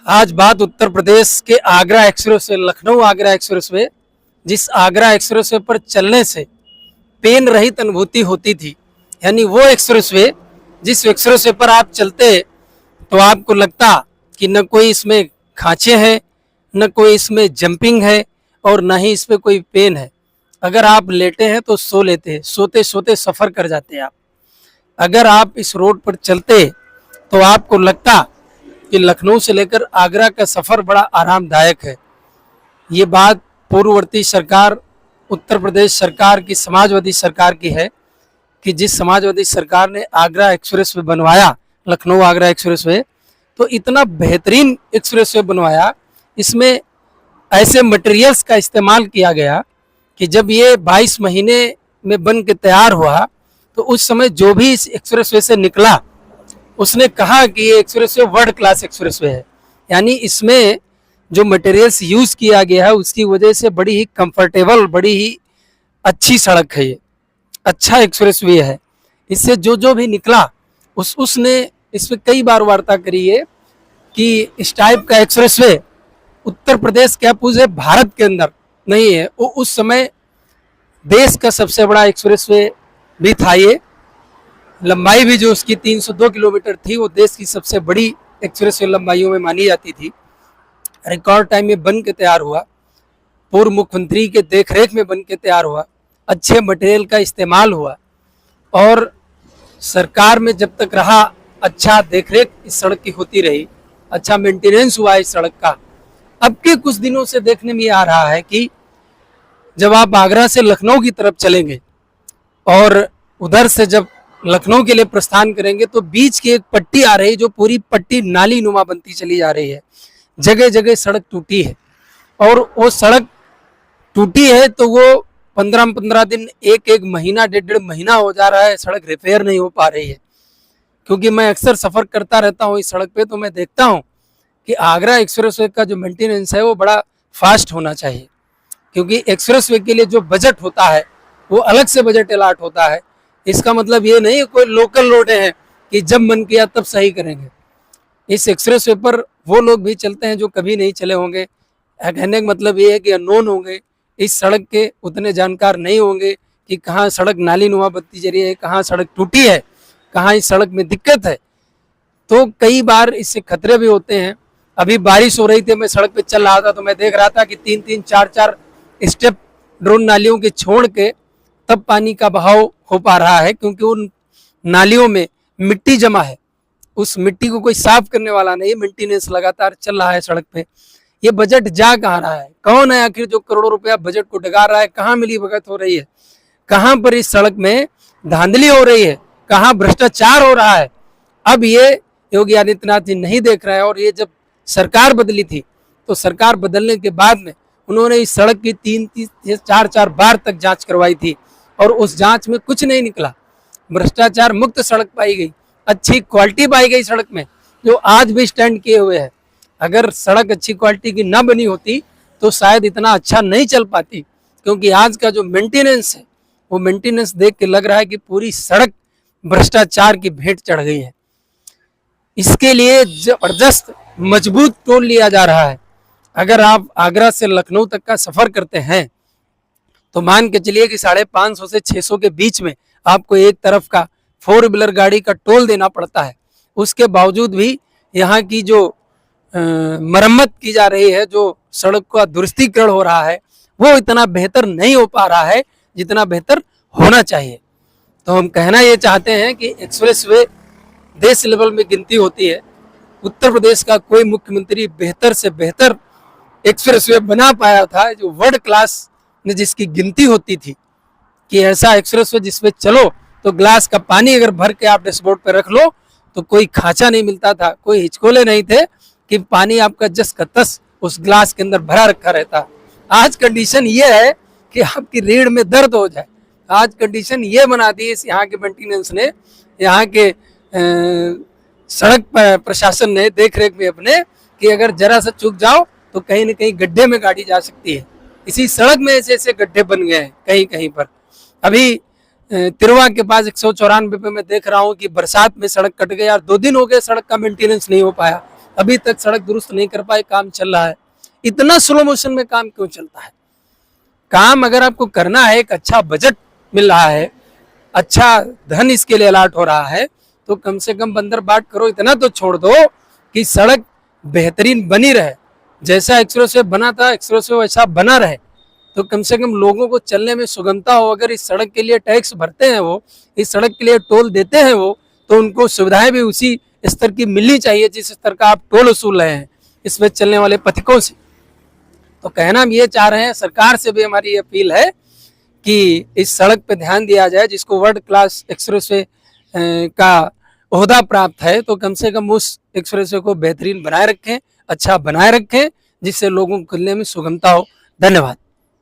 आज बात उत्तर प्रदेश के Agra express way, Lucknow Agra express way, जिस आगरा एक्सप्रेस वे पर चलने से पेन रहित अनुभूति होती थी, यानी वो एक्सप्रेस वे जिस एक्सप्रेस वे पर आप चलते तो आपको लगता कि न कोई इसमें खांचे हैं, न कोई इसमें जंपिंग है और न ही इसमें कोई पेन है। अगर आप लेटे हैं तो सो लेते हैं, सोते सोते सफ़र कर जाते हैं आप। अगर आप इस रोड पर चलते तो आपको लगता कि लखनऊ से लेकर आगरा का सफ़र बड़ा आरामदायक है। ये बात पूर्ववर्ती सरकार, उत्तर प्रदेश सरकार की, समाजवादी सरकार की है कि जिस समाजवादी सरकार ने आगरा एक्सप्रेस वे बनवाया, लखनऊ आगरा एक्सप्रेस वे, तो इतना बेहतरीन एक्सप्रेस वे बनवाया। इसमें ऐसे मटेरियल्स का इस्तेमाल किया गया कि जब ये 22 महीने में बन के तैयार हुआ तो उस समय जो भी इस एक्सप्रेस वे से निकला उसने कहा कि ये express way world class express way है। यानी इसमें जो मटेरियल्स यूज़ किया गया है उसकी वजह से बड़ी ही कंफर्टेबल, बड़ी ही अच्छी सड़क है, ये अच्छा एक्सप्रेस वे है। इससे जो जो भी निकला उसने इसमें कई बार वार्ता करी है कि इस टाइप का एक्सप्रेस वे उत्तर प्रदेश क्या पूरे भारत के अंदर नहीं है। वो उस समय देश का सबसे बड़ा एक्सप्रेस वे भी था। ये लंबाई भी जो उसकी 302 किलोमीटर थी, वो देश की सबसे बड़ी एक्सप्रेस वे लंबाइयों में मानी जाती थी। रिकॉर्ड टाइम में बन के तैयार हुआ, पूर्व मुख्यमंत्री के देखरेख में बन के तैयार हुआ, अच्छे मटेरियल का इस्तेमाल हुआ और सरकार में जब तक रहा अच्छा देखरेख इस सड़क की होती रही, अच्छा मेंटेनेंस हुआ इस सड़क का। अब के कुछ दिनों से देखने में आ रहा है कि जब आप आगरा से लखनऊ की तरफ चलेंगे और उधर से जब लखनऊ के लिए प्रस्थान करेंगे तो बीच की एक पट्टी आ रही है, जो पूरी पट्टी नाली नुमा बनती चली जा रही है। जगह जगह सड़क टूटी है और वो सड़क टूटी है तो वो 15-15 दिन, एक महीना, डेढ़ महीना हो जा रहा है, सड़क रिपेयर नहीं हो पा रही है। क्योंकि मैं अक्सर सफ़र करता रहता हूँ इस सड़क पे, तो मैं देखता हूँ कि आगरा एक्सप्रेस वे का जो मेंटेनेंस है वो बड़ा फास्ट होना चाहिए। क्योंकि एक्सप्रेस वे के लिए जो बजट होता है वो अलग से बजट अलाट होता है। इसका मतलब ये नहीं कोई लोकल रोडें हैं कि जब मन किया तब सही करेंगे। इस एक्सप्रेस वे पर वो लोग भी चलते हैं जो कभी नहीं चले होंगे। कहने का मतलब ये है कि अननोन होंगे, इस सड़क के उतने जानकार नहीं होंगे कि कहाँ सड़क नाली नुमा बनती जा रही है, कहाँ सड़क टूटी है, कहाँ इस सड़क में दिक्कत है। तो कई बार इससे खतरे भी होते हैं। अभी बारिश हो रही थी, मैं सड़क पे चल रहा था तो मैं देख रहा था कि 3-3, 4-4 स्टेप ड्रोन नालियों के छोड़ के तब पानी का बहाव हो पा रहा है, क्योंकि उन नालियों में मिट्टी जमा है। उस मिट्टी को कोई साफ करने वाला नहीं, मेंटेनेंस लगातार चल रहा है सड़क पे। ये बजट जा कहाँ रहा है? कौन है आखिर जो करोड़ों रुपया बजट को डगा रहा है? कहाँ मिली भगत हो रही है? कहाँ पर इस सड़क में धांधली हो रही है? कहाँ भ्रष्टाचार हो रहा है? अब ये योगी आदित्यनाथ जी नहीं देख रहे हैं। और ये जब सरकार बदली थी तो सरकार बदलने के बाद में उन्होंने इस सड़क की 3-3, 4-4 बार तक जांच करवाई थी और उस जांच में कुछ नहीं निकला। भ्रष्टाचार मुक्त सड़क पाई गई, अच्छी क्वालिटी पाई गई सड़क में, जो आज भी स्टैंड किए हुए है। अगर सड़क अच्छी क्वालिटी की ना बनी होती तो शायद इतना अच्छा नहीं चल पाती। क्योंकि आज का जो मेंटेनेंस है वो मेंटेनेंस देख के लग रहा है कि पूरी सड़क भ्रष्टाचार की भेंट चढ़ गई है। इसके लिए जबरदस्त मजबूत टोल लिया जा रहा है। अगर आप आगरा से लखनऊ तक का सफर करते हैं तो मान के चलिए कि 550 से 600 के बीच में आपको एक तरफ का 4 व्हीलर गाड़ी का टोल देना पड़ता है। उसके बावजूद भी यहाँ की जो मरम्मत की जा रही है, जो सड़क का दुरुस्तीकरण हो रहा है, वो इतना बेहतर नहीं हो पा रहा है जितना बेहतर होना चाहिए। तो हम कहना ये चाहते हैं कि एक्सप्रेस वे देश लेवल में गिनती होती है। उत्तर प्रदेश का कोई मुख्यमंत्री बेहतर से बेहतर एक्सप्रेस वे बना पाया था, जो वर्ल्ड क्लास में जिसकी गिनती होती थी कि ऐसा एक्सप्रेस वे जिसमें चलो तो ग्लास का पानी अगर भर के आप डैशबोर्ड पर रख लो तो कोई खांचा नहीं मिलता था, कोई हिचकोले नहीं थे कि पानी आपका जस का तस उस ग्लास के अंदर भरा रखा रहता। आज कंडीशन ये है कि आपकी रीढ़ में दर्द हो जाए। आज कंडीशन ये बना दी इस यहाँ के मेंटेनेंस ने, यहाँ के सड़क प्रशासन ने देख रेख में अपने, कि अगर जरा सा चूक जाओ तो कहीं न कहीं गड्ढे में गाड़ी जा सकती है। इसी सड़क में ऐसे ऐसे गड्ढे बन गए हैं कहीं कहीं पर। अभी तिरवा के पास 194 पे मैं देख रहा हूँ कि बरसात में सड़क कट गई और 2 दिन हो गए, सड़क का मेंटेनेंस नहीं हो पाया। अभी तक सड़क दुरुस्त नहीं कर पाए, काम चल रहा है। इतना स्लो मोशन में काम क्यों चलता है? काम अगर आपको करना है, एक अच्छा बजट मिल रहा है, अच्छा धन इसके लिए अलाट हो रहा है, तो कम से कम बंदर बाट करो, इतना तो छोड़ दो कि सड़क बेहतरीन बनी रहे। जैसा एक्सप्रेसवे बना था एक्सप्रेसवे वैसा बना रहे, तो कम से कम लोगों को चलने में सुगमता हो। अगर इस सड़क के लिए टैक्स भरते हैं वो, इस सड़क के लिए टोल देते हैं वो, तो उनको सुविधाएं भी उसी स्तर की मिलनी चाहिए जिस स्तर का आप टोल वसूल रहे हैं इस पे चलने वाले पथिकों से। तो कहना हम ये चाह रहे हैं, सरकार से भी हमारी अपील है कि इस सड़क पे ध्यान दिया जाए, जिसको वर्ल्ड क्लास एक्सप्रेसवे का ओहदा प्राप्त है, तो कम से कम उस एक्सप्रेसवे को बेहतरीन बनाए रखें, अच्छा बनाए रखें, जिससे लोगों को चलने में सुगमता हो। धन्यवाद।